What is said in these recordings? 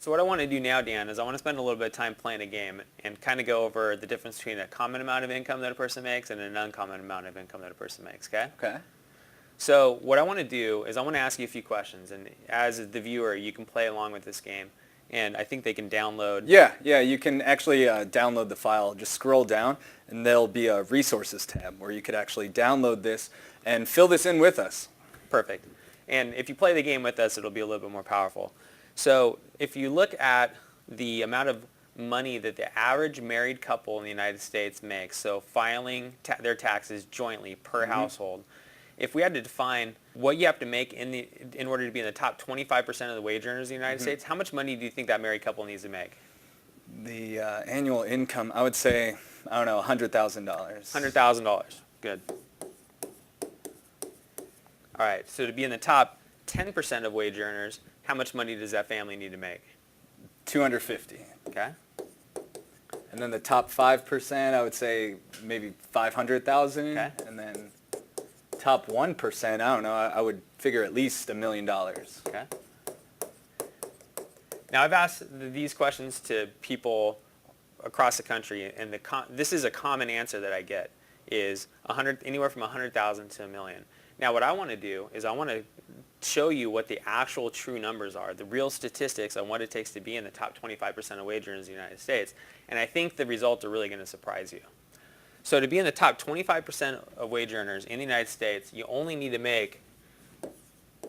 So what I want to do now, Dan, is I want to spend a little bit of time playing a game and kind of go over the difference between a common amount of income that a person makes and an uncommon amount of income that a person makes, okay? Okay. So what I want to do is I want to ask you a few questions, and as the viewer, you can play along with this game, and I think they can download. Yeah, you can actually download the file. Just scroll down, and there'll be a resources tab where you could actually download this and fill this in with us. Perfect. And if you play the game with us, it'll be a little bit more powerful. So if you look at the amount of money that the average married couple in the United States makes, so filing their taxes jointly per household, if we had to define what you have to make in order to be in the top 25% of the wage earners in the United States, how much money do you think that married couple needs to make? The annual income, I would say, I don't know, $100,000. $100,000. Good. All right, so to be in the top 10% of wage earners, how much money does that family need to make? $250. Okay. And then the top 5%, I would say maybe $500,000. Okay. And then top 1%, I don't know, I would figure at least $1 million. Okay. Now I've asked these questions to people across the country, and this is a common answer that I get is anywhere from 100,000 to $1 million. Now what I want to do is I want to show you what the actual true numbers are, the real statistics on what it takes to be in the top 25% of wage earners in the United States, and I think the results are really going to surprise you. So to be in the top 25% of wage earners in the United States, you only need to make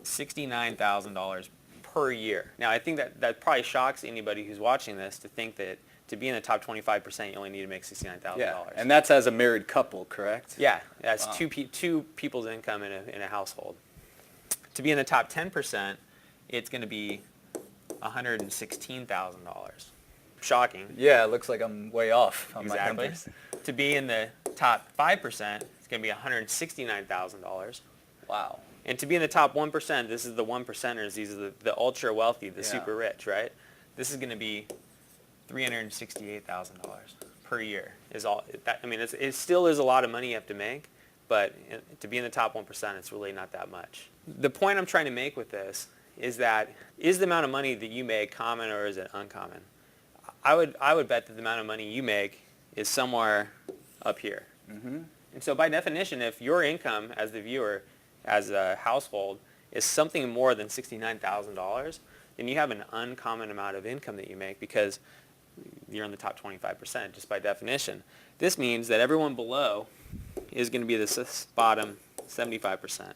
$69,000 per year. Now I think that probably shocks anybody who's watching this to think that to be in the top 25%, you only need to make $69,000. Yeah, and that's as a married couple, correct? Yeah, that's Wow. two people's income in a household. To be in the top 10%, it's going to be $116,000. Shocking. Yeah, it looks like I'm way off on my Exactly. numbers. To be in the top 5%, it's going to be $169,000. Wow. And to be in the top 1%, this is the 1%ers. These are the ultra wealthy, the super rich, right? This is going to be $368,000 per year. It still is a lot of money you have to make, but to be in the top 1%, it's really not that much. The point I'm trying to make with this is that is the amount of money that you make common or is it uncommon? I would bet that the amount of money you make is somewhere up here. Mm-hmm. And so by definition, if your income as the viewer, as a household, is something more than $69,000, then you have an uncommon amount of income that you make because you're in the top 25% just by definition. This means that everyone below is going to be this bottom 75%.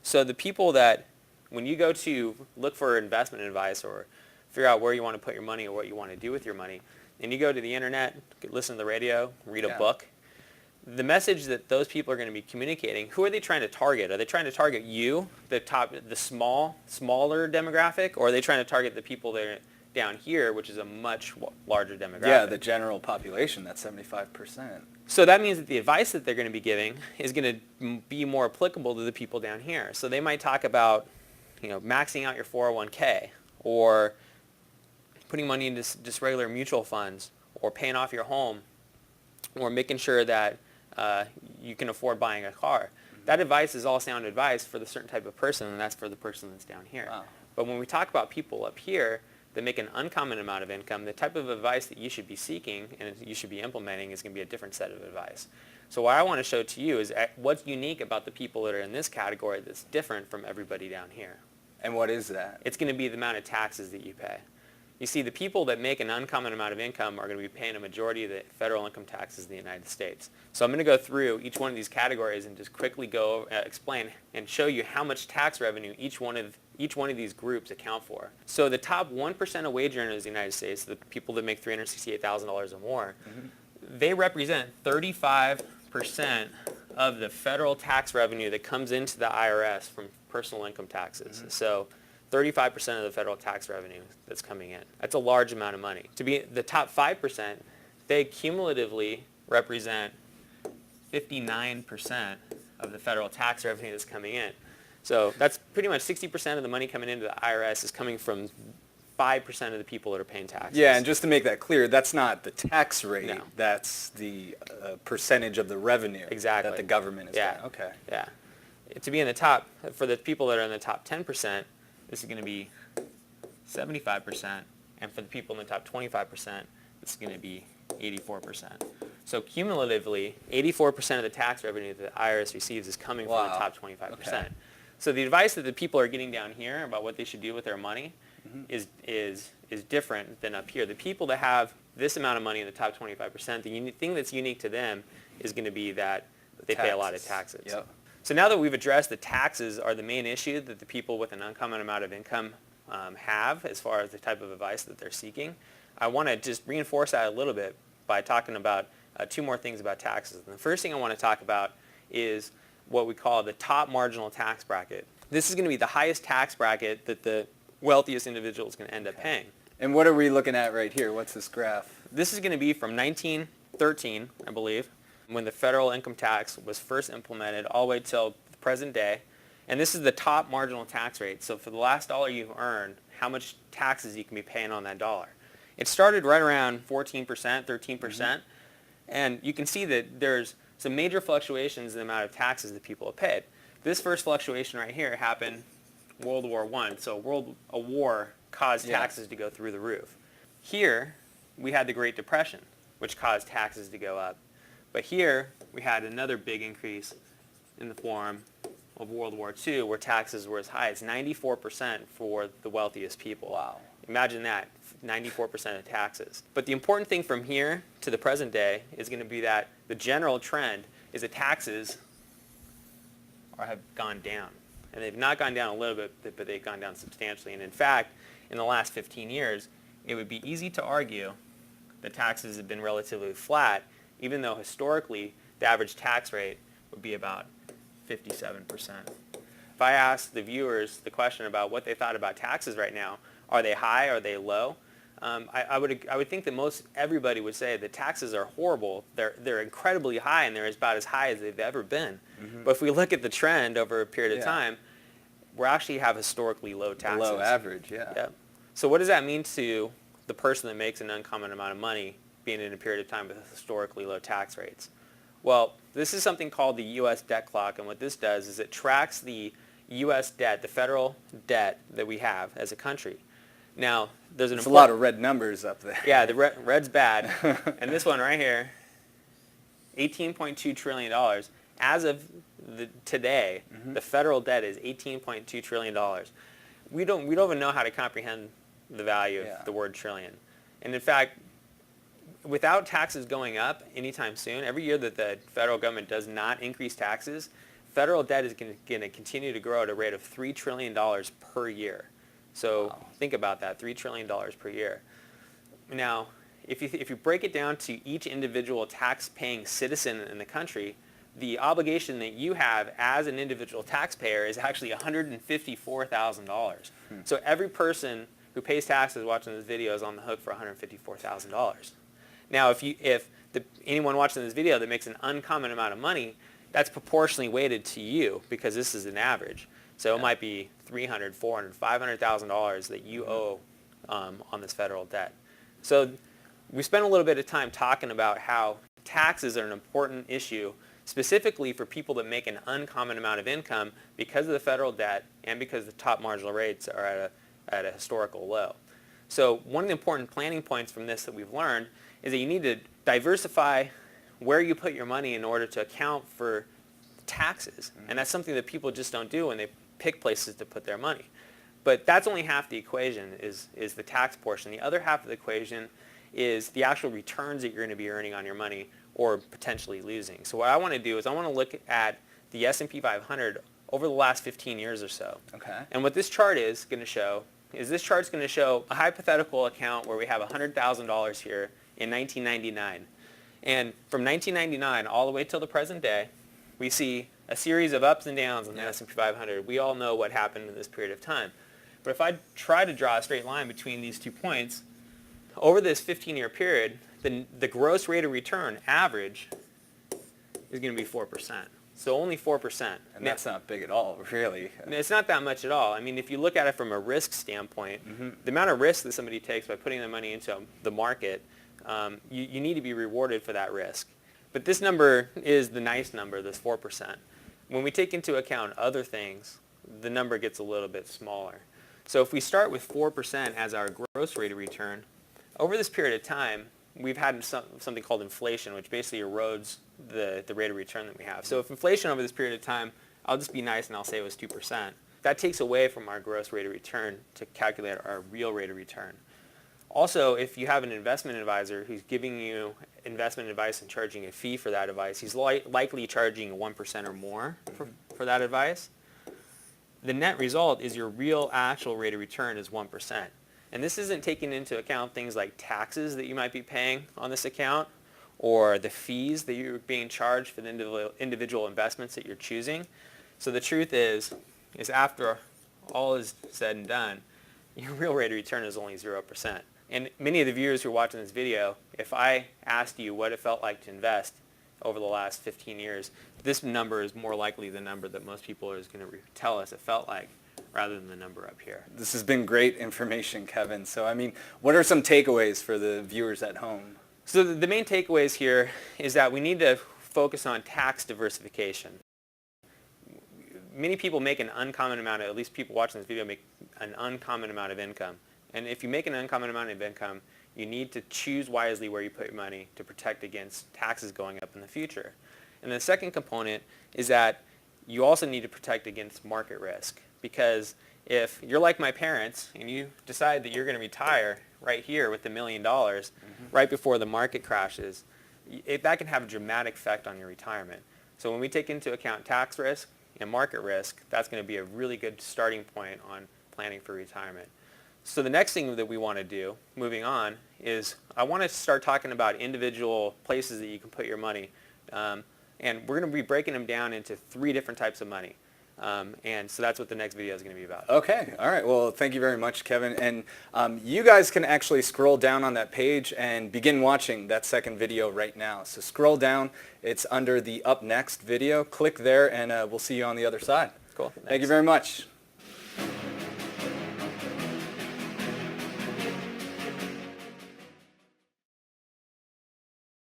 So the people that, when you go to look for investment advice or figure out where you want to put your money or what you want to do with your money, and you go to the internet, listen to the radio, read a book, the message that those people are going to be communicating, who are they trying to target? Are they trying to target you, the smaller demographic, or are they trying to target the people that are down here, which is a much larger demographic? Yeah, the general population, that's 75%. So that means that the advice that they're going to be giving is going to be more applicable to the people down here. So they might talk about, maxing out your 401k, or putting money into just regular mutual funds, or paying off your home, or making sure that you can afford buying a car. That advice is all sound advice for the certain type of person, and that's for the person that's down here. Wow. But when we talk about people up here that make an uncommon amount of income, the type of advice that you should be seeking and you should be implementing is going to be a different set of advice. So what I want to show to you is what's unique about the people that are in this category that's different from everybody down here. And what is that? It's going to be the amount of taxes that you pay. You see, the people that make an uncommon amount of income are going to be paying a majority of the federal income taxes in the United States. So I'm going to go through each one of these categories and just quickly explain and show you how much tax revenue each one of these groups account for. So the top 1% of wage earners in the United States, the people that make $368,000 or more, they represent 35% of the federal tax revenue that comes into the IRS from personal income taxes. So 35% of the federal tax revenue that's coming in. That's a large amount of money. To be the top 5%, they cumulatively represent 59% of the federal tax revenue that's coming in. So that's pretty much 60% of the money coming into the IRS is coming from 5% of the people that are paying taxes. Yeah, and just to make that clear, that's not the tax rate. No. That's the percentage of the revenue Exactly. that the government is paying. Okay. Yeah. To be in the top, for the people that are in the top 10%, this is going to be 75%, and for the people in the top 25%, it's going to be 84%. So cumulatively, 84% of the tax revenue that the IRS receives is coming from the Wow. top 25%. Okay. So the advice that the people are getting down here about what they should do with their money is different than up here. The people that have this amount of money in the top 25%, the thing that's unique to them is going to be that they pay a lot of taxes. Yep. So now that we've addressed the taxes are the main issue that the people with an uncommon amount of income have as far as the type of advice that they're seeking, I want to just reinforce that a little bit by talking about two more things about taxes. And the first thing I want to talk about is what we call the top marginal tax bracket. This is going to be the highest tax bracket that the wealthiest individual is going to end up paying. And what are we looking at right here? What's this graph? This is going to be from 1913, I believe, when the federal income tax was first implemented all the way till the present day. And this is the top marginal tax rate. So for the last dollar you've earned, how much taxes you can be paying on that dollar. It started right around 14%, 13%. And you can see that there's some major fluctuations in the amount of taxes that people have paid. This first fluctuation right here happened World War I. So a war caused taxes to go through the roof. Here, we had the Great Depression, which caused taxes to go up. But here, we had another big increase in the form of World War II, where taxes were as high as 94% for the wealthiest people. Wow. Imagine that, 94% of taxes. But the important thing from here to the present day is going to be that the general trend is that taxes have gone down. And they've not gone down a little bit, but they've gone down substantially. And in fact, in the last 15 years, it would be easy to argue that taxes have been relatively flat, even though historically the average tax rate would be about 57%. If I asked the viewers the question about what they thought about taxes right now, are they high, are they low? I would think that everybody would say that taxes are horrible. They're incredibly high, and they're about as high as they've ever been. But if we look at the trend over a period of time, we actually have historically low taxes. Below average, yeah. Yep. So what does that mean to the person that makes an uncommon amount of money being in a period of time with historically low tax rates? Well, this is something called the U.S. debt clock, and what this does is it tracks the U.S. debt, the federal debt that we have as a country. Now, there's a lot of red numbers up there. Yeah, the red's bad. And this one right here, $18.2 trillion. As of today, the federal debt is $18.2 trillion. We don't even know how to comprehend the value of the word trillion. And in fact, without taxes going up anytime soon, every year that the federal government does not increase taxes, federal debt is going to continue to grow at a rate of $3 trillion per year. So think about that, $3 trillion per year. Now, if you break it down to each individual tax-paying citizen in the country, the obligation that you have as an individual taxpayer is actually $154,000. So every person who pays taxes watching this video is on the hook for $154,000. Now, if anyone watching this video that makes an uncommon amount of money, that's proportionally weighted to you because this is an average. So it might be $300,000, $400,000, $500,000 that you owe on this federal debt. So we spent a little bit of time talking about how taxes are an important issue specifically for people that make an uncommon amount of income because of the federal debt and because the top marginal rates are at a historical low. So one of the important planning points from this that we've learned is that you need to diversify where you put your money in order to account for taxes. And that's something that people just don't do when they pick places to put their money. But that's only half the equation is the tax portion. The other half of the equation is the actual returns that you're going to be earning on your money or potentially losing. So what I want to do is I want to look at the S&P 500 over the last 15 years or so. Okay. And what this chart is going to show is this chart's going to show a hypothetical account where we have $100,000 here in 1999. And from 1999 all the way till the present day, we see a series of ups and downs in the S&P 500. We all know what happened in this period of time. But if I try to draw a straight line between these 2 points, over this 15-year period, the gross rate of return average is going to be 4%. So only 4%. And that's not big at all, really. It's not that much at all. I mean, if you look at it from a risk standpoint, the amount of risk that somebody takes by putting their money into the market, you need to be rewarded for that risk. But this number is the nice number, this 4%. When we take into account other things, the number gets a little bit smaller. So if we start with 4% as our gross rate of return, over this period of time, we've had something called inflation, which basically erodes the rate of return that we have. So if inflation over this period of time, I'll just be nice and I'll say it was 2%. That takes away from our gross rate of return to calculate our real rate of return. Also, if you have an investment advisor who's giving you investment advice and charging a fee for that advice, he's likely charging 1% or more for that advice. The net result is your real actual rate of return is 1%. And this isn't taking into account things like taxes that you might be paying on this account or the fees that you're being charged for the individual investments that you're choosing. So the truth is after all is said and done, your real rate of return is only 0%. And many of the viewers who are watching this video, if I asked you what it felt like to invest over the last 15 years, this number is more likely the number that most people are going to tell us it felt like, rather than the number up here. This has been great information, Kevin. So, I mean, what are some takeaways for the viewers at home? So the main takeaways here is that we need to focus on tax diversification. Many people make an uncommon amount of, at least people watching this video make an uncommon amount of income. And if you make an uncommon amount of income, you need to choose wisely where you put your money to protect against taxes going up in the future. And the second component is that you also need to protect against market risk. Because if you're like my parents and you decide that you're going to retire right here with $1 million right before the market crashes, that can have a dramatic effect on your retirement. So when we take into account tax risk and market risk, that's going to be a really good starting point on planning for retirement. So the next thing that we want to do, moving on, is I want to start talking about individual places that you can put your money. And we're going to be breaking them down into 3 different types of money. And so that's what the next video is going to be about. Okay. All right. Well, thank you very much, Kevin. And you guys can actually scroll down on that page and begin watching that second video right now. So scroll down. It's under the Up Next video. Click there, and we'll see you on the other side. Cool. Thank you very much.